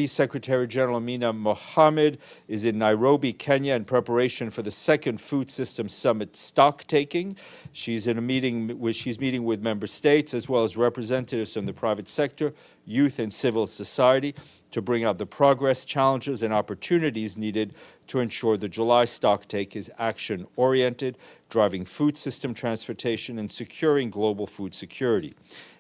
Secretary General Amina Mohammed is in Nairobi, Kenya, in preparation for the second Food Systems Summit stock-taking. She's meeting with member states as well as representatives from the private sector, youth, and civil society to bring out the progress, challenges, and opportunities needed to ensure the July stocktake is action-oriented, driving food system transportation and securing global food security.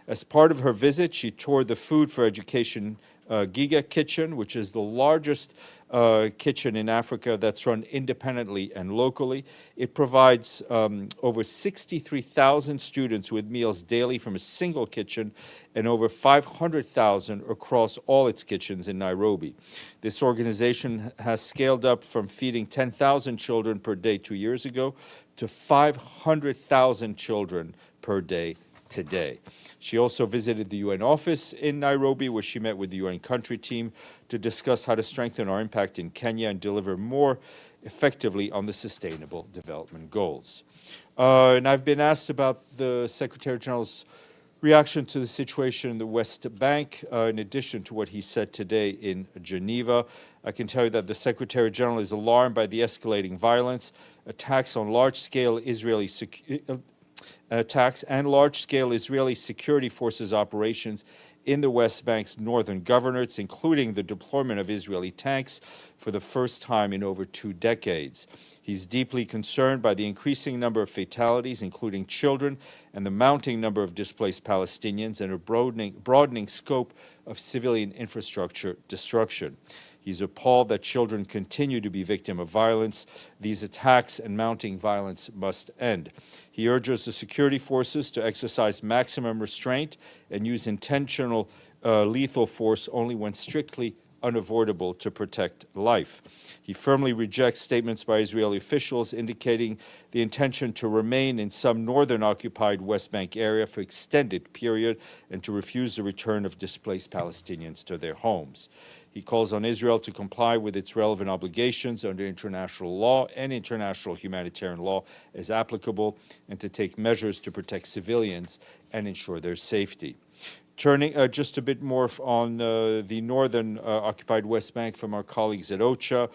As part of her visit, she toured the Food for Education Giga Kitchen, which is the largest kitchen in Africa that's run independently and locally. It provides over 63,000 students with meals daily from a single kitchen and over 500,000 across all its kitchens in Nairobi. This organization has scaled up from feeding 10,000 children per day 2 years ago to 500,000 children per day today. She also visited the UN office in Nairobi, where she met with the UN country team to discuss how to strengthen our impact in Kenya and deliver more effectively on the Sustainable Development Goals. And I've been asked about the Secretary General's reaction to the situation in the West Bank, in addition to what he said today in Geneva. I can tell you that the Secretary General is alarmed by the escalating violence, attacks on large-scale Israeli attacks and large-scale Israeli security forces operations in the West Bank's northern governorates, including the deployment of Israeli tanks for the first time in over 2 decades. He's deeply concerned by the increasing number of fatalities, including children, and the mounting number of displaced Palestinians and a broadening scope of civilian infrastructure destruction. He's appalled that children continue to be victims of violence. These attacks and mounting violence must end. He urges the security forces to exercise maximum restraint and use intentional lethal force only when strictly unavoidable to protect life. He firmly rejects statements by Israeli officials indicating the intention to remain in some northern occupied West Bank area for extended period and to refuse the return of displaced Palestinians to their homes. He calls on Israel to comply with its relevant obligations under international law and international humanitarian law as applicable, and to take measures to protect civilians and ensure their safety. Turning just a bit more on the northern occupied West Bank from our colleagues at OCHA,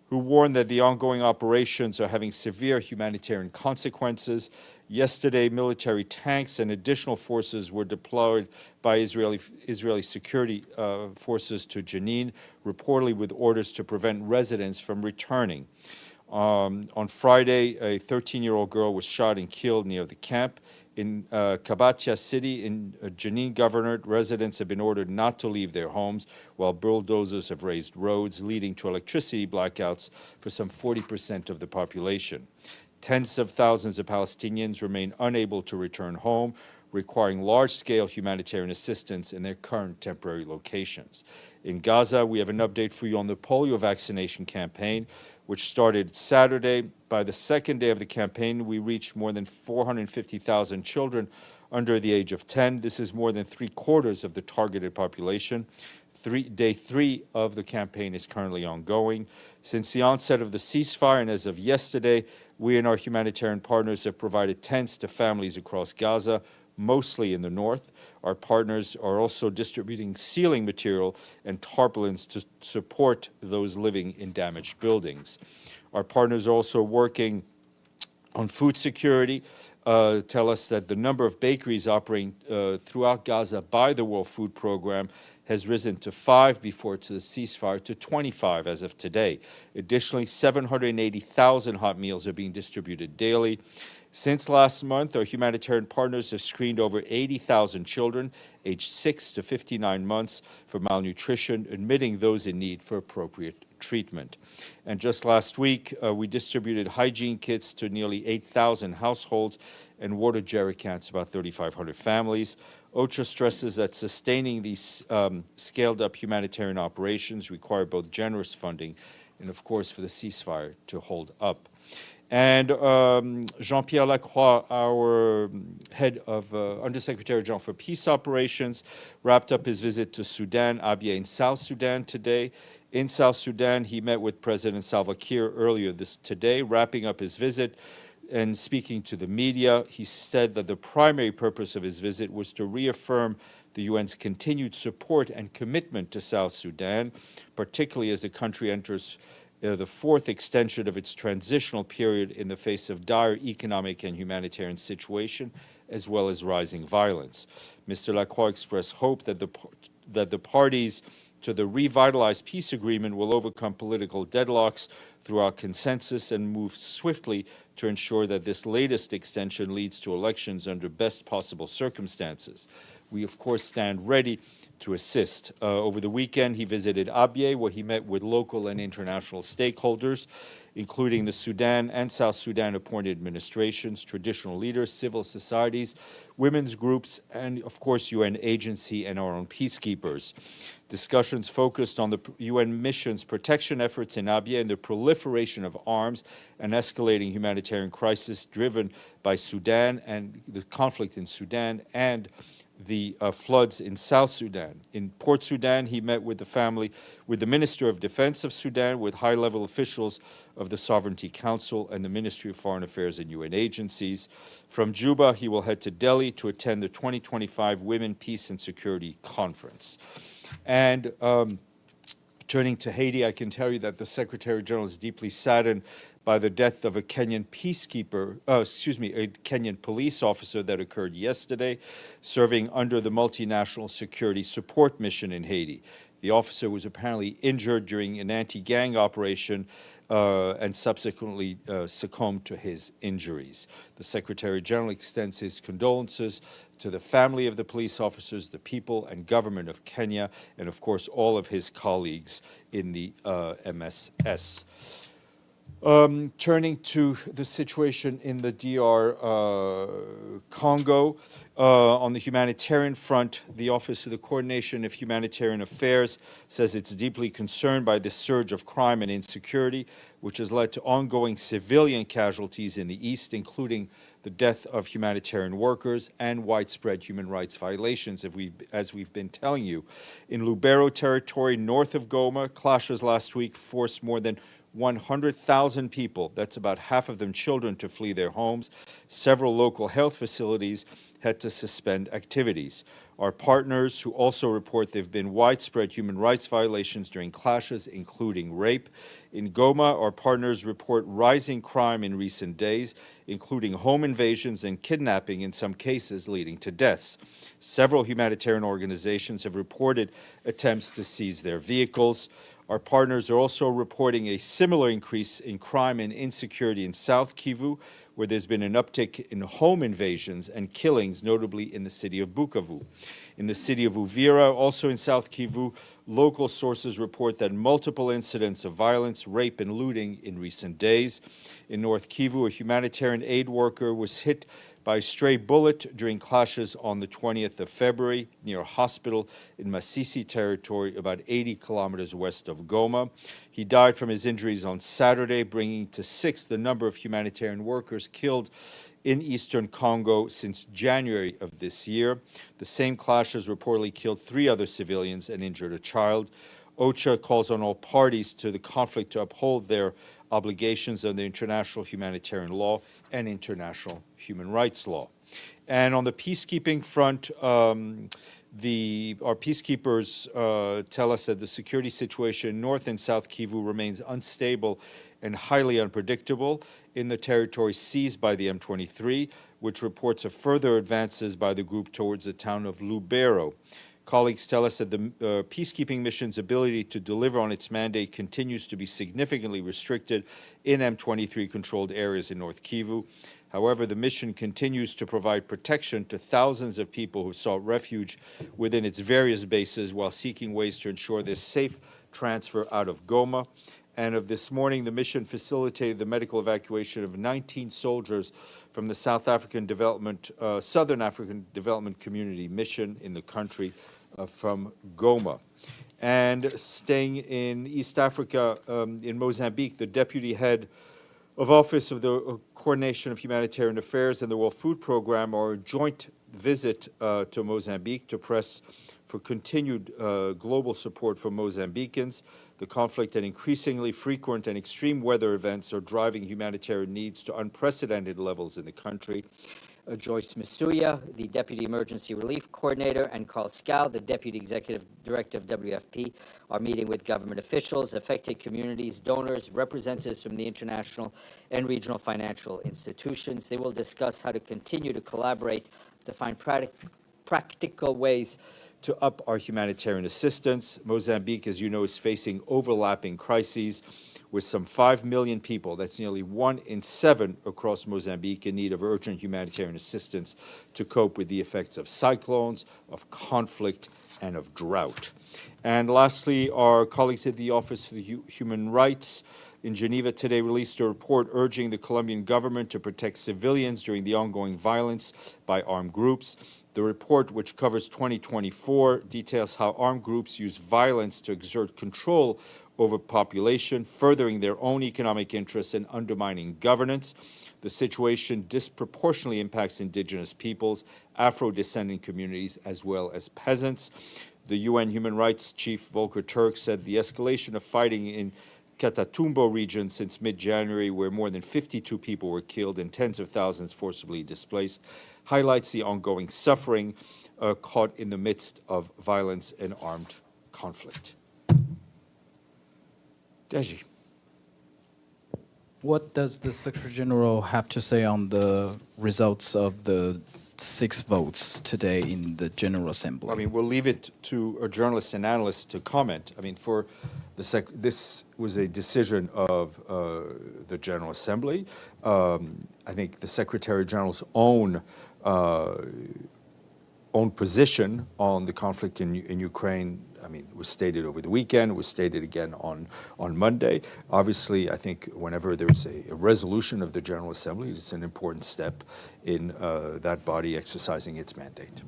who warned that the ongoing operations are having severe humanitarian consequences. Yesterday, military tanks and additional forces were deployed by Israeli security forces to Jenin, reportedly with orders to prevent residents from returning. On Friday, a 13-year-old girl was shot and killed near the camp. In Kabatia city in Jenin governorate, residents have been ordered not to leave their homes, while bulldozers have raised roads, leading to electricity blackouts for some 40% of the population. Tens of thousands of Palestinians remain unable to return home, requiring large-scale humanitarian assistance in their current temporary locations. In Gaza, we have an update for you on the polio vaccination campaign, which started Saturday. By the second day of the campaign, we reached more than 450,000 children under the age of 10. This is more than 3/4 of the targeted population. Day 3 of the campaign is currently ongoing. Since the onset of the ceasefire and as of yesterday, we and our humanitarian partners have provided tents to families across Gaza, mostly in the north. Our partners are also distributing ceiling material and tarpaulins to support those living in damaged buildings. Our partners are also working on food security. Tell us that the number of bakeries operating throughout Gaza by the World Food Program has risen to 5 before to the ceasefire to 25 as of today. Additionally, 780,000 hot meals are being distributed daily. Since last month, our humanitarian partners have screened over 80,000 children aged 6 to 59 months for malnutrition, admitting those in need for appropriate treatment. And just last week, we distributed hygiene kits to nearly 8,000 households and water jerry cans to about 3,500 families. OCHA stresses that sustaining these scaled-up humanitarian operations require both generous funding and, of course, for the ceasefire to hold up. And Jean-Pierre Lacroix, our head of Undersecretary General for Peace Operations, wrapped up his visit to Sudan, Abyei in South Sudan today. In South Sudan, he met with President Salva Kiir earlier today, wrapping up his visit and speaking to the media. He said that the primary purpose of his visit was to reaffirm the UN's continued support and commitment to South Sudan, particularly as the country enters the fourth extension of its transitional period in the face of dire economic and humanitarian situation, as well as rising violence. Mr. Lacroix expressed hope that the parties to the revitalized peace agreement will overcome political deadlocks throughout consensus and move swiftly to ensure that this latest extension leads to elections under best possible circumstances. We, of course, stand ready to assist. Over the weekend, he visited Abyei, where he met with local and international stakeholders, including the Sudan and South Sudan appointed administrations, traditional leaders, civil societies, women's groups, and, of course, UN agency and our own peacekeepers. Discussions focused on the UN mission's protection efforts in Abyei and the proliferation of arms and escalating humanitarian crisis driven by Sudan and the conflict in Sudan and the floods in South Sudan. In Port Sudan, he met with the Minister of Defense of Sudan, with high-level officials of the Sovereignty Council and the Ministry of Foreign Affairs and UN agencies. From Juba, he will head to Delhi to attend the 2025 Women, Peace and Security Conference. And turning to Haiti, I can tell you that the Secretary General is deeply saddened by the death of a Kenyan a Kenyan police officer that occurred yesterday, serving under the multinational security support mission in Haiti. The officer was apparently injured during an anti-gang operation and subsequently succumbed to his injuries. The Secretary General extends his condolences to the family of the police officers, the people and government of Kenya, and of course all of his colleagues in the MSS. Turning to the situation in the DR Congo, on the humanitarian front, the Office of the Coordination of Humanitarian Affairs says it's deeply concerned by this surge of crime and insecurity, which has led to ongoing civilian casualties in the east, including the death of humanitarian workers and widespread human rights violations, as we've been telling you. In Lubero territory, north of Goma, clashes last week forced more than 100,000 people, that's about half of them children, to flee their homes. Several local health facilities had to suspend activities. Our partners, who also report there have been widespread human rights violations during clashes, including rape. In Goma, our partners report rising crime in recent days, including home invasions and kidnapping, in some cases leading to deaths. Several humanitarian organizations have reported attempts to seize their vehicles. Our partners are also reporting a similar increase in crime and insecurity in South Kivu, where there's been an uptick in home invasions and killings, notably in the city of Bukavu. In the city of Uvira, also in South Kivu, local sources report that multiple incidents of violence, rape, and looting in recent days. In North Kivu, a humanitarian aid worker was hit by a stray bullet during clashes on the 20th of February near a hospital in Masisi territory, about 80 kilometers west of Goma. He died from his injuries on Saturday, bringing to 6 the number of humanitarian workers killed in eastern Congo since January of this year. The same clashes reportedly killed 3 other civilians and injured a child. OCHA calls on all parties to the conflict to uphold their obligations under international humanitarian law and international human rights law. And on the peacekeeping front, our peacekeepers tell us that the security situation in North and South Kivu remains unstable and highly unpredictable in the territory seized by the M23, which reports of further advances by the group towards the town of Lubero. Colleagues tell us that the peacekeeping mission's ability to deliver on its mandate continues to be significantly restricted in M23-controlled areas in North Kivu. However, the mission continues to provide protection to thousands of people who sought refuge within its various bases while seeking ways to ensure their safe transfer out of Goma. And of this morning, the mission facilitated the medical evacuation of 19 soldiers from the Southern African Development Community mission in the country from Goma. And staying in East Africa, in Mozambique, the deputy head of Office of the Coordination of Humanitarian Affairs and the World Food Programme are a joint visit to Mozambique to press for continued global support for Mozambicans. The conflict and increasingly frequent and extreme weather events are driving humanitarian needs to unprecedented levels in the country. Joyce Masuya, the Deputy Emergency Relief Coordinator, and Carl Scow, the Deputy Executive Director of WFP, are meeting with government officials, affected communities, donors, representatives from the international and regional financial institutions. They will discuss how to continue to collaborate to find practical ways to up our humanitarian assistance. Mozambique, as you know, is facing overlapping crises with some 5 million people, that's nearly 1 in 7 across Mozambique, in need of urgent humanitarian assistance to cope with the effects of cyclones, of conflict, and of drought. And lastly, our colleagues at the Office for Human Rights in Geneva today released a report urging the Colombian government to protect civilians during the ongoing violence by armed groups. The report, which covers 2024, details how armed groups use violence to exert control over population, furthering their own economic interests and undermining governance. The situation disproportionately impacts indigenous peoples, Afro-descendant communities, as well as peasants. The UN Human Rights Chief Volker Turk said the escalation of fighting in Catatumbo region since mid-January, where more than 52 people were killed and tens of thousands forcibly displaced, highlights the ongoing suffering caught in the midst of violence and armed conflict. Deji. What does the Secretary General have to say on the results of the 6 votes today in the General Assembly? I mean, we'll leave it to a journalist and analyst to comment. I mean, for this was a decision of the General Assembly. I think the Secretary General's own position on the conflict in Ukraine, I mean, was stated over the weekend, was stated again on Monday. Obviously, I think whenever there's a resolution of the General Assembly, it's an important step in that body exercising its mandate.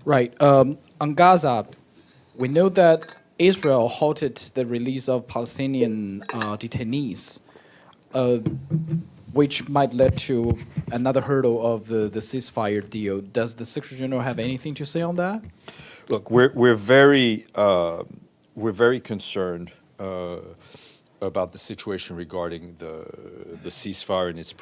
Right. On Gaza, we know that Israel halted the release of Palestinian detainees, which might lead to another hurdle of the ceasefire deal. Does the Secretary General have anything to say on that? Look, we're very concerned about the situation regarding the ceasefire and its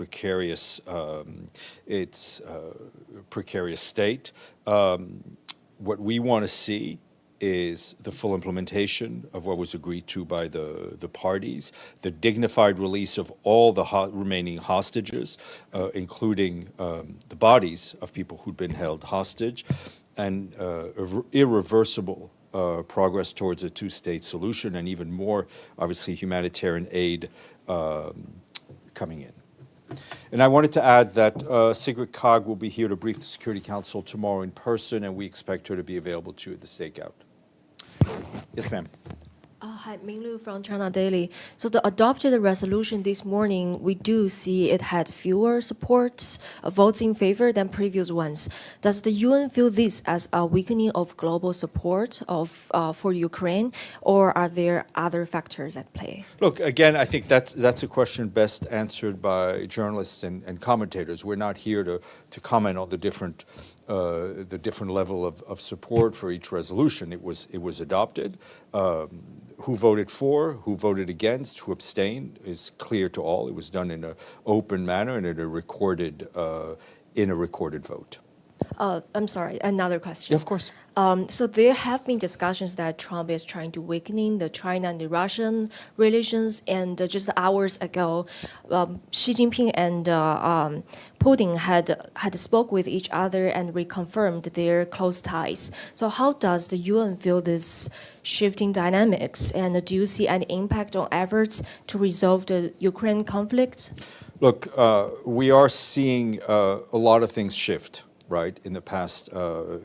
precarious state. What we want to see is the full implementation of what was agreed to by the parties, the dignified release of all the remaining hostages, including the bodies of people who'd been held hostage, and irreversible progress towards a two-state solution, and even more, obviously, humanitarian aid coming in. And I wanted to add that Sigrid Kaag will be here to brief the Security Council tomorrow in person, and we expect her to be available to you at the stakeout. Yes, ma'am. Hi, Minglu from China Daily. So the adopted resolution this morning, we do see it had fewer supports, votes in favor than previous ones. Does the UN view this as a weakening of global support for Ukraine, or are there other factors at play? Look, again, I think that's a question best answered by journalists and commentators. We're not here to comment on the different level of support for each resolution. It was adopted. Who voted for, who voted against, who abstained is clear to all. It was done in an open manner and in a recorded vote. I'm sorry, another question. Yeah, of course. So there have been discussions that Trump is trying to weakening the China and the Russian relations, and just hours ago, Xi Jinping and Putin had spoke with each other and reconfirmed their close ties. So how does the UN view this shifting dynamics, and do you see any impact on efforts to resolve the Ukraine conflict? Look, we are seeing a lot of things shift, right, in the past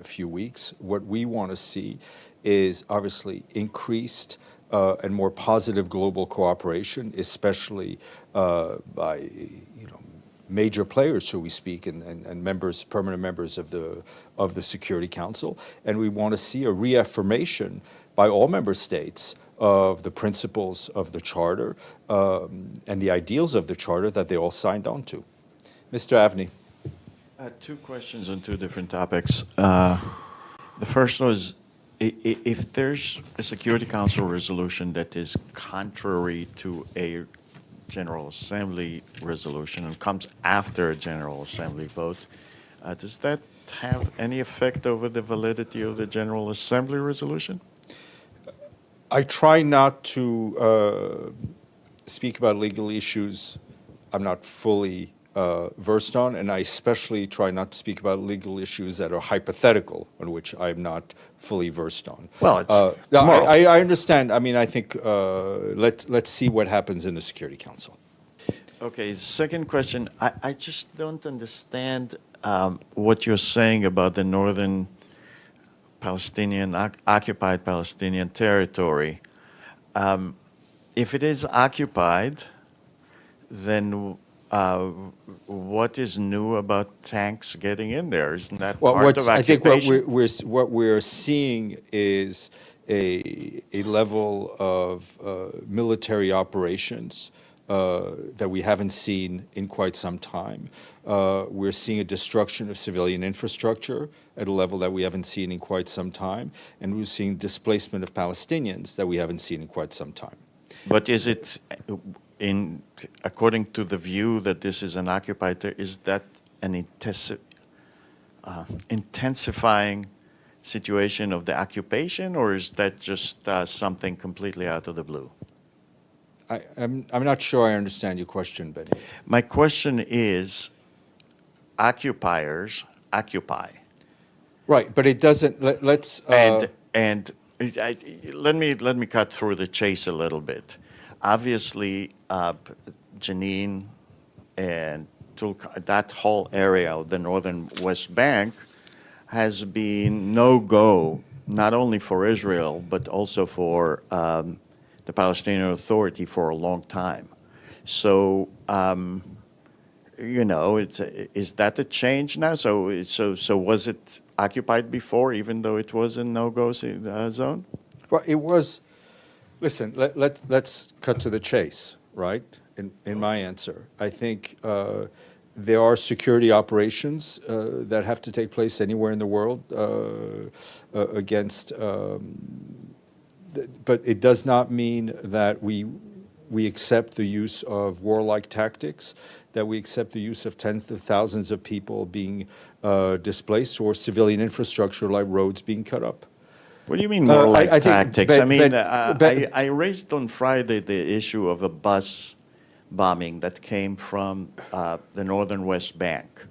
few weeks. What we want to see is obviously increased and more positive global cooperation, especially by major players, so we speak, and members, permanent members of the Security Council, and we want to see a reaffirmation by all member states of the principles of the Charter and the ideals of the Charter that they all signed on to. Mr. Avni. Two questions on two different topics. The first one is, if there's a Security Council resolution that is contrary to a General Assembly resolution and comes after a General Assembly vote, Does that have any effect over the validity of the General Assembly resolution? I try not to speak about legal issues I'm not fully versed on, and I especially try not to speak about legal issues that are hypothetical, on which I'm not fully versed on. Well, it's no, tomorrow. I understand. I mean, I think let's see what happens in the Security Council. Okay, second question. I just don't understand what you're saying about the northern Palestinian, occupied Palestinian territory. If it is occupied, then what is new about tanks getting in there? Isn't that part of I think occupation? what we're seeing is a level of military operations that we haven't seen in quite some time. We're seeing a destruction of civilian infrastructure at a level that we haven't seen in quite some time, and we're seeing displacement of Palestinians that we haven't seen in quite some time. But is it, according to the view that this is an occupied territory, is that an intensifying situation of the occupation, or is that just something completely out of the blue? I'm not sure I understand your question, Benny. My question is, occupiers occupy. Right, but it doesn't. Let's. Let me cut through the chase a little bit. Obviously, Jenin and that whole area of the northern West Bank has been no-go, not only for Israel, but also for the Palestinian Authority for a long time. So, is that a change now? So was it occupied before, even though it was a no-go zone? Well, it was. Listen, let's cut to the chase, right? In my answer, I think there are security operations that have to take place anywhere in the world against. But it does not mean that we accept the use of warlike tactics, that we accept the use of tens of thousands of people being displaced or civilian infrastructure like roads being cut up. What do you mean warlike tactics? I raised on Friday the issue of a bus bombing that came from the northern West Bank.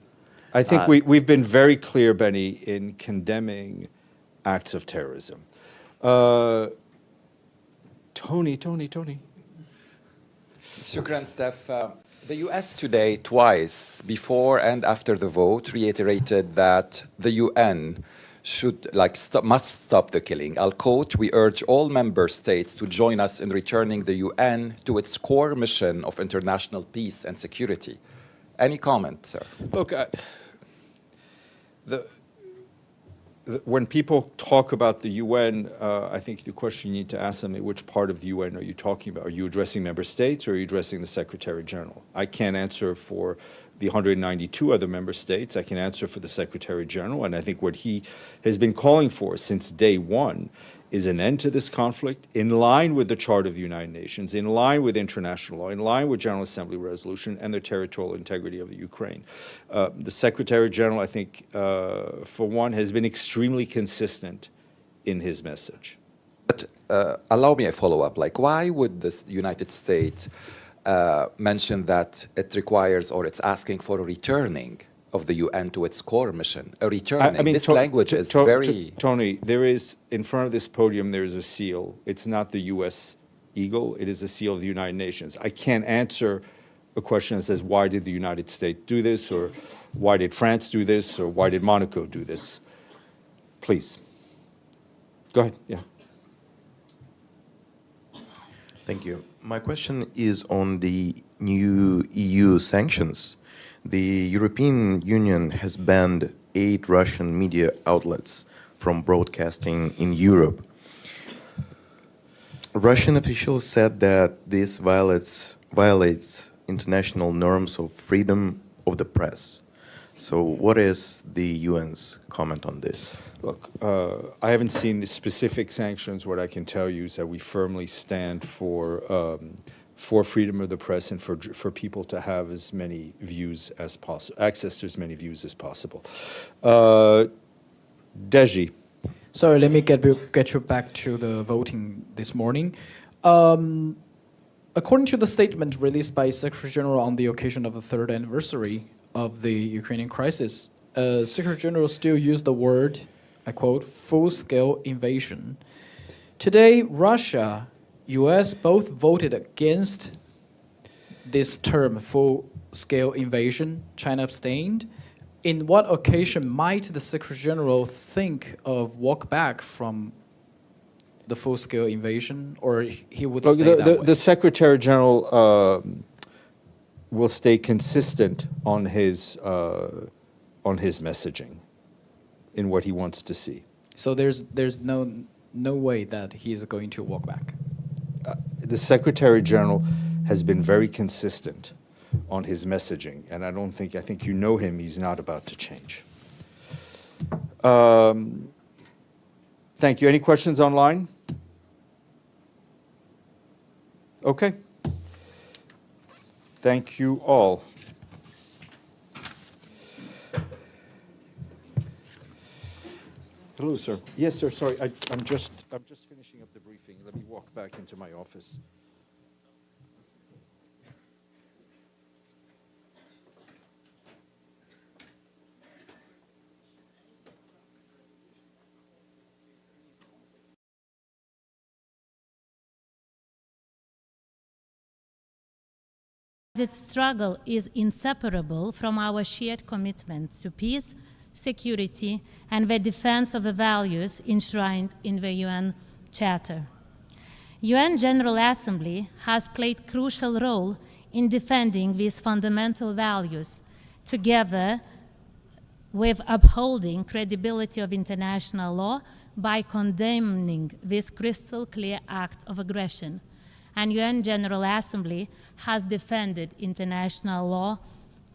I think we've been very clear, Benny, in condemning acts of terrorism. Tony. Shukran, Steph. The U.S. today, twice, before and after the vote, reiterated that the UN must stop the killing. I'll quote, "We urge all member states to join us in returning the UN to its core mission of international peace and security." Any comment, sir? Look, when people talk about the UN, I think the question you need to ask them is which part of the UN are you talking about? Are you addressing member states or are you addressing the Secretary General? I can't answer for the 192 other member states. I can answer for the Secretary General, and I think what he has been calling for since day one is an end to this conflict in line with the Charter of the United Nations, in line with international law, in line with General Assembly resolution and the territorial integrity of the Ukraine. The Secretary General, I think, for one, has been extremely consistent in his message. But allow me a follow-up. Why would the United States mention that it requires or it's asking for a returning of the UN to its core mission? A returning. This language is very... Tony, there is, in front of this podium, there is a seal. It's not the U.S. eagle. It is a seal of the United Nations. I can't answer a question that says, why did the United States do this? Or why did France do this? Or why did Monaco do this? Please. Go ahead, yeah. Thank you. My question is on the new EU sanctions. The European Union has banned 8 Russian media outlets from broadcasting in Europe. Russian officials said that this violates international norms of freedom of the press. So what is the UN's comment on this? Look, I haven't seen the specific sanctions. What I can tell you is that we firmly stand for for freedom of the press and for people to have as many views as possible, access to as many views as possible. Deji. Sorry, let me get you back to the voting this morning. According to the statement released by Secretary General on the occasion of the 3rd anniversary of the Ukrainian crisis, Secretary General still used the word, I quote, full-scale invasion. Today, Russia, US both voted against this term, full-scale invasion. China abstained. In what occasion might the Secretary General think of walk back from the full-scale invasion, or he would stay that way? The Secretary General will stay consistent on his messaging in what he wants to see. So there's no way that he is going to walk back. The Secretary General has been very consistent on his messaging, and I think you know him, he's not about to change. Thank you. Any questions online? Okay. Thank you all. Hello, sir. Yes, sir. Sorry, I'm just finishing up the briefing. Let me walk back into my office. Its struggle is inseparable from our shared commitment to peace, security, and the defense of the values enshrined in the UN Charter. UN General Assembly has played a crucial role in defending these fundamental values, together with upholding credibility of international law by condemning this crystal clear act of aggression. And UN General Assembly has defended international law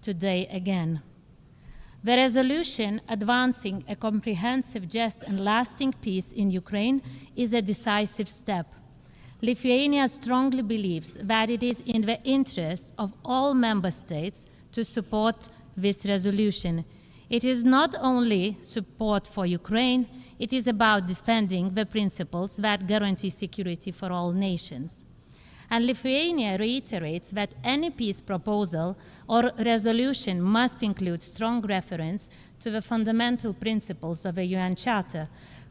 today again. The resolution advancing a comprehensive, just and lasting peace in Ukraine is a decisive step. Lithuania strongly believes that it is in the interest of all member states to support this resolution. It is not only support for Ukraine, it is about defending the principles that guarantee security for all nations. And Lithuania reiterates that any peace proposal or resolution must include strong reference to the fundamental principles of the UN Charter,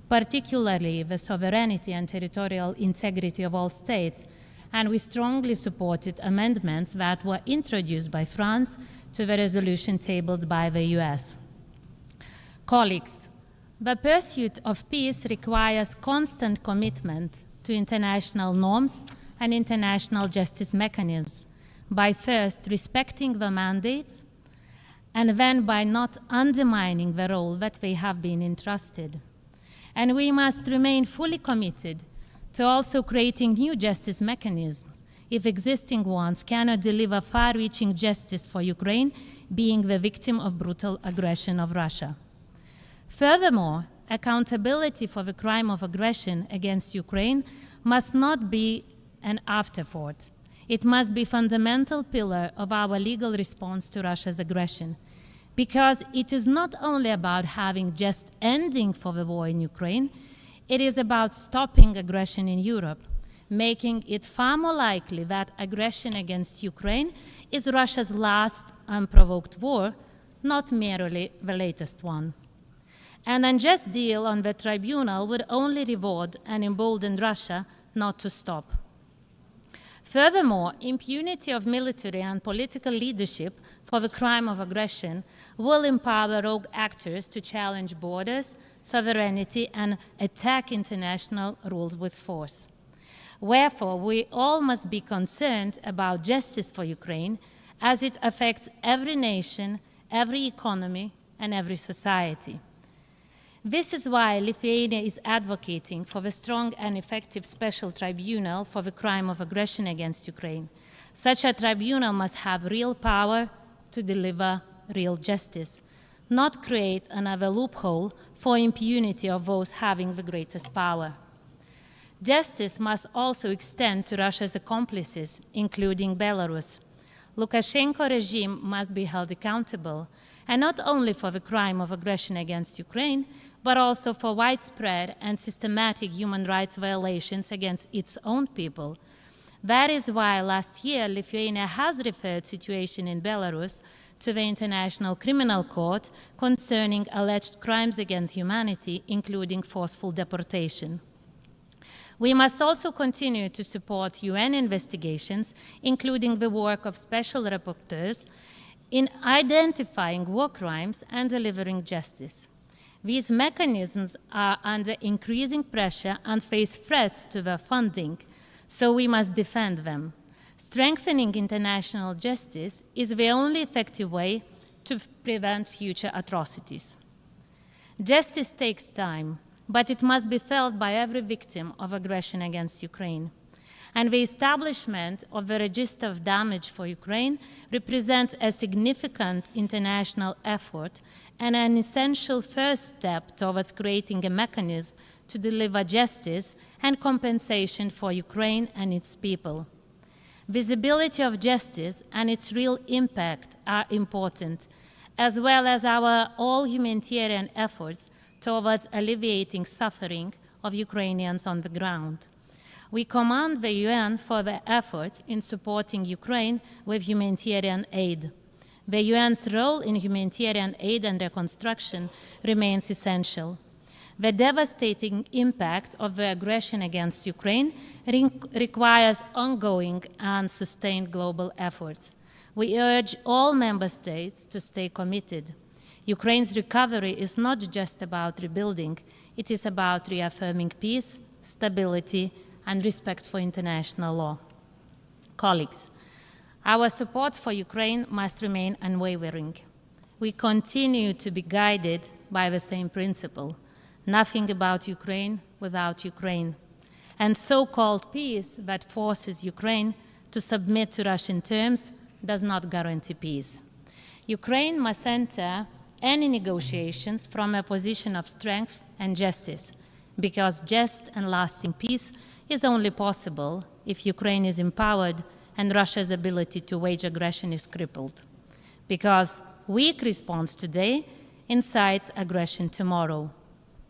particularly the sovereignty and territorial integrity of all states. And we strongly supported amendments that were introduced by France to the resolution tabled by the US. Colleagues, the pursuit of peace requires constant commitment to international norms and international justice mechanisms, by first respecting the mandates and then by not undermining the role that they have been entrusted. And we must remain fully committed to also creating new justice mechanisms if existing ones cannot deliver far-reaching justice for Ukraine being the victim of brutal aggression of Russia. Furthermore, accountability for the crime of aggression against Ukraine must not be an afterthought. It must be a fundamental pillar of our legal response to Russia's aggression, because it is not only about having just ending for the war in Ukraine, it is about stopping aggression in Europe, making it far more likely that aggression against Ukraine is Russia's last unprovoked war, not merely the latest one. An unjust deal on the tribunal would only reward and embolden Russia not to stop. Furthermore, impunity of military and political leadership for the crime of aggression will empower rogue actors to challenge borders, sovereignty, and attack international rules with force. Wherefore, we all must be concerned about justice for Ukraine as it affects every nation, every economy, and every society. This is why Lithuania is advocating for the strong and effective special tribunal for the crime of aggression against Ukraine. Such a tribunal must have real power to deliver real justice, not create another loophole for impunity of those having the greatest power. Justice must also extend to Russia's accomplices, including Belarus. Lukashenko regime must be held accountable, and not only for the crime of aggression against Ukraine, but also for widespread and systematic human rights violations against its own people. That is why last year Lithuania has referred situation in Belarus to the International Criminal Court concerning alleged crimes against humanity, including forceful deportation. We must also continue to support UN investigations, including the work of special rapporteurs, in identifying war crimes and delivering justice. These mechanisms are under increasing pressure and face threats to their funding, so we must defend them. Strengthening international justice is the only effective way to prevent future atrocities. Justice takes time, but it must be felt by every victim of aggression against Ukraine. And the establishment of the register of damage for Ukraine represents a significant international effort and an essential first step towards creating a mechanism to deliver justice and compensation for Ukraine and its people. Visibility of justice and its real impact are important, as well as our all humanitarian efforts towards alleviating suffering of Ukrainians on the ground. We commend the UN for their efforts in supporting Ukraine with humanitarian aid. The UN's role in humanitarian aid and reconstruction remains essential. The devastating impact of the aggression against Ukraine requires ongoing and sustained global efforts. We urge all member states to stay committed. Ukraine's recovery is not just about rebuilding, it is about reaffirming peace, stability, and respect for international law. Colleagues, our support for Ukraine must remain unwavering. We continue to be guided by the same principle: nothing about Ukraine without Ukraine. And so-called peace that forces Ukraine to submit to Russian terms does not guarantee peace. Ukraine must enter any negotiations from a position of strength and justice, because just and lasting peace is only possible if Ukraine is empowered and Russia's ability to wage aggression is crippled. Because weak response today incites aggression tomorrow.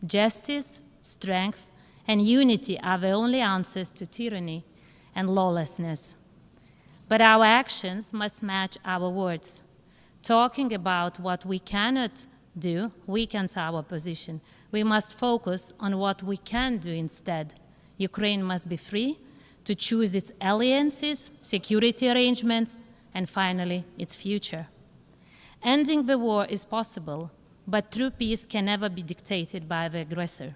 Justice, strength, and unity are the only answers to tyranny and lawlessness. But our actions must match our words. Talking about what we cannot do weakens our position. We must focus on what we can do instead. Ukraine must be free to choose its alliances, security arrangements, and finally, its future. Ending the war is possible, but true peace can never be dictated by the aggressor.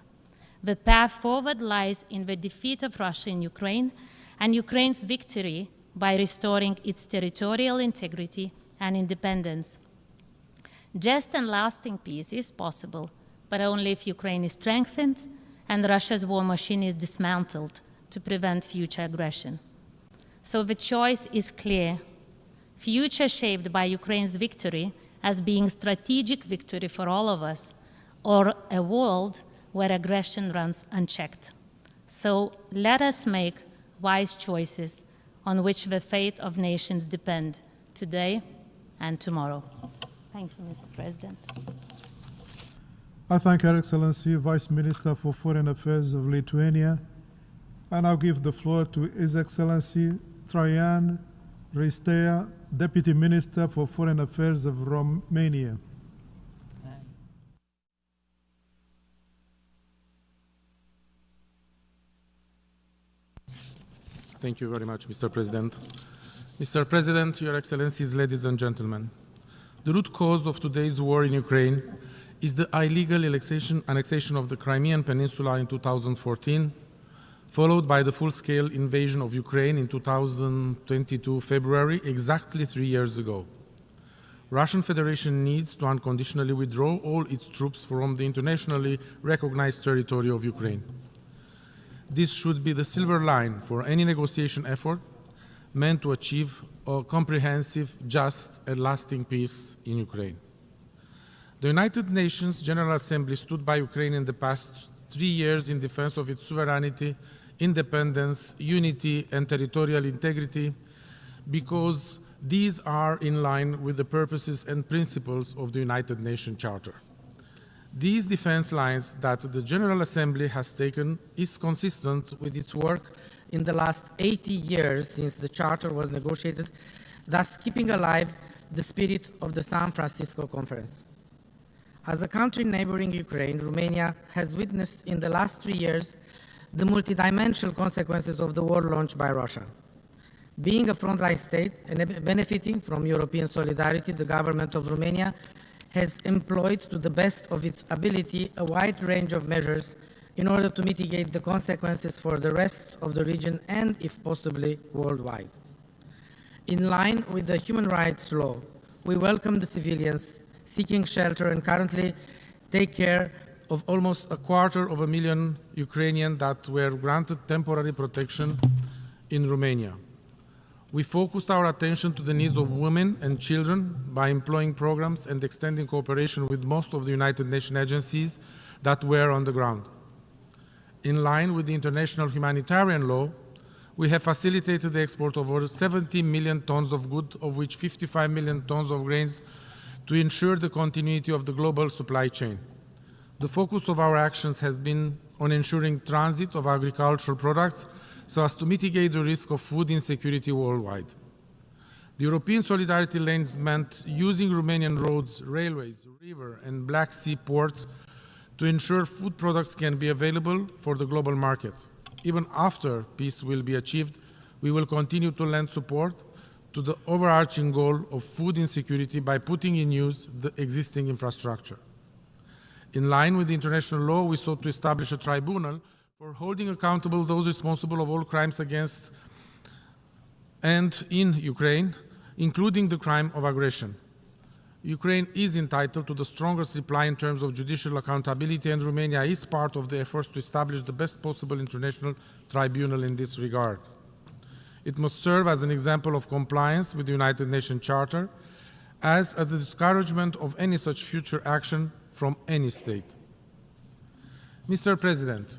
The path forward lies in the defeat of Russia in Ukraine and Ukraine's victory by restoring its territorial integrity and independence. Just and lasting peace is possible, but only if Ukraine is strengthened and Russia's war machine is dismantled to prevent future aggression. So the choice is clear: future shaped by Ukraine's victory as being strategic victory for all of us, or a world where aggression runs unchecked. So let us make wise choices on which the fate of nations depend today and tomorrow. Thank you, Mr. President. I thank Her Excellency Vice Minister for Foreign Affairs of Lithuania. I now give the floor to His Excellency Traian Ristea, Deputy Minister for Foreign Affairs of Romania. Thank you very much, Mr. President. Mr. President, Your Excellencies, ladies and gentlemen, the root cause of today's war in Ukraine is the illegal annexation of the Crimean Peninsula in 2014, followed by the full-scale invasion of Ukraine in 2022 February, exactly 3 years ago. Russian Federation needs to unconditionally withdraw all its troops from the internationally recognized territory of Ukraine. This should be the silver line for any negotiation effort meant to achieve a comprehensive, just, and lasting peace in Ukraine. The United Nations General Assembly stood by Ukraine in the past 3 years in defense of its sovereignty, independence, unity, and territorial integrity, because these are in line with the purposes and principles of the United Nations Charter. These defense lines that the General Assembly has taken is consistent with its work in the last 80 years since the Charter was negotiated, thus keeping alive the spirit of the San Francisco Conference. As a country neighboring Ukraine, Romania has witnessed in the last 3 years the multidimensional consequences of the war launched by Russia. Being a frontline state and benefiting from European solidarity, the government of Romania has employed to the best of its ability a wide range of measures in order to mitigate the consequences for the rest of the region and, if possibly, worldwide. In line with the human rights law, we welcome the civilians seeking shelter and currently take care of almost 250,000 Ukrainians that were granted temporary protection in Romania. We focused our attention to the needs of women and children by employing programs and extending cooperation with most of the United Nations agencies that were on the ground. In line with the international humanitarian law, we have facilitated the export of over 70 million tons of goods, of which 55 million tons of grains, to ensure the continuity of the global supply chain. The focus of our actions has been on ensuring transit of agricultural products so as to mitigate the risk of food insecurity worldwide. The European Solidarity Lanes meant using Romanian roads, railways, river, and Black Sea ports to ensure food products can be available for the global market. Even after peace will be achieved, we will continue to lend support to the overarching goal of food insecurity by putting in use the existing infrastructure. In line with international law, we sought to establish a tribunal for holding accountable those responsible of all crimes against and in Ukraine, including the crime of aggression. Ukraine is entitled to the strongest reply in terms of judicial accountability, and Romania is part of the efforts to establish the best possible international tribunal in this regard. It must serve as an example of compliance with the United Nations Charter, as a discouragement of any such future action from any state. Mr. President,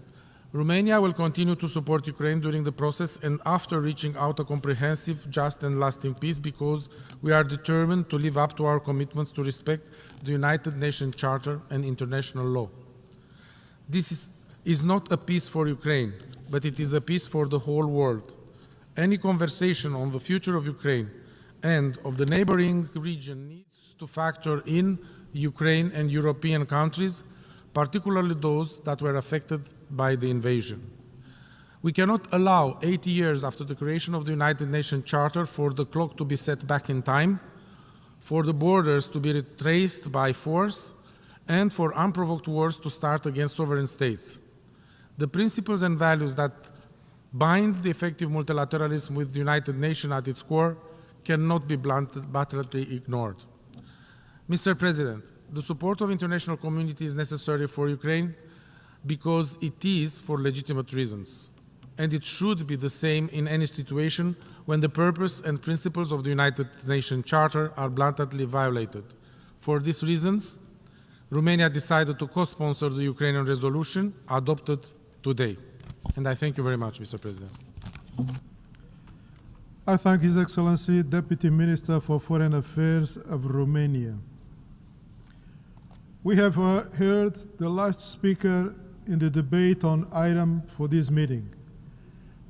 Romania will continue to support Ukraine during the process and after reaching out a comprehensive, just and lasting peace, because we are determined to live up to our commitments to respect the United Nations Charter and international law. This is not a peace for Ukraine, but it is a peace for the whole world. Any conversation on the future of Ukraine and of the neighboring region needs to factor in Ukraine and European countries, particularly those that were affected by the invasion. We cannot allow 80 years after the creation of the United Nations Charter for the clock to be set back in time, for the borders to be retraced by force, and for unprovoked wars to start against sovereign states. The principles and values that bind the effective multilateralism with the United Nations at its core cannot be bluntly ignored. Mr. President, the support of the international community is necessary for Ukraine because it is for legitimate reasons, and it should be the same in any situation when the purpose and principles of the United Nations Charter are blatantly violated. For these reasons, Romania decided to co-sponsor the Ukrainian resolution adopted today. And I thank you very much, Mr. President. I thank His Excellency Deputy Minister for Foreign Affairs of Romania. We have heard the last speaker in the debate on item for this meeting.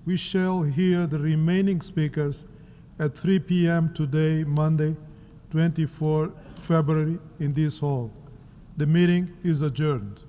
We shall hear the remaining speakers at 3 p.m. today, Monday, 24 February, in this hall. The meeting is adjourned.